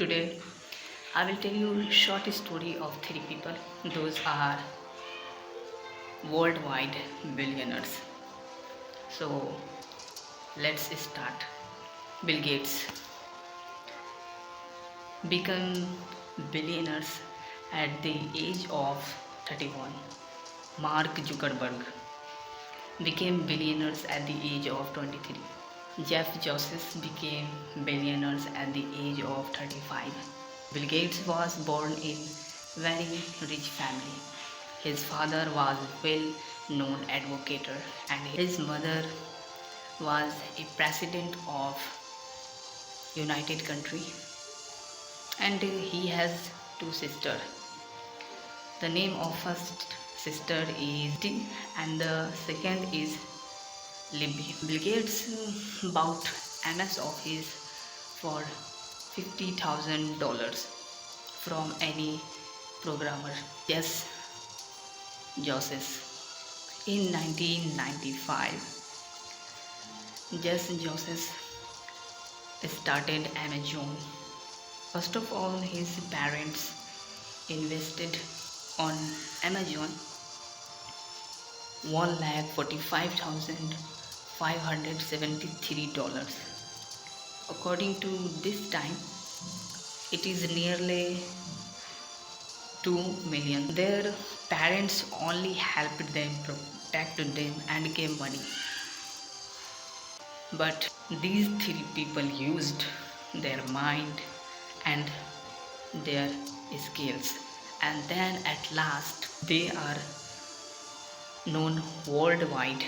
Today I will tell you a short story of three people. Those are worldwide billionaires. So let's start. Bill Gates became billionaires at the age of 31. Mark Zuckerberg became billionaires at the age of 23. Jeff Bezos became billionaires at the age of 35. Bill Gates was born in very rich family. His father was well-known advocate and his mother was a president of United Country, and he has two sisters. The name of first sister is Dee and the second is Libby. Bill Gates bought MS Office for $50,000 from any programmer. Yes, Joseph. In 1995, Jess Joseph started Amazon. First of all, his parents invested on Amazon $1,45,573. According to this time, it is nearly 2 million. Their parents only helped them, protected them, and gave money. But these three people used their mind and their skills, and then at last they are known worldwide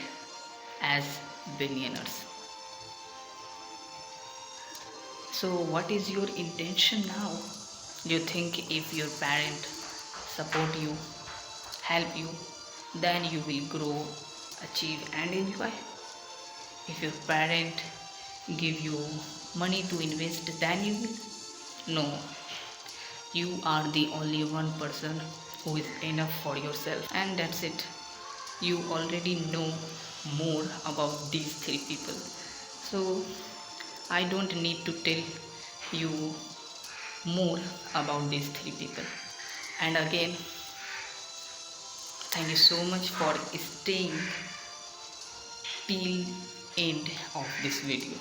as billionaires. So what is your intention now? You think if your parent support you, help you, then you will grow, achieve and enjoy. If your parent give you money to invest, then you will. No, you are the only one person who is enough for yourself, and that's it. You already know more about these three people, so I don't need to tell you more about these three people. And again, thank you so much for staying till end of this video.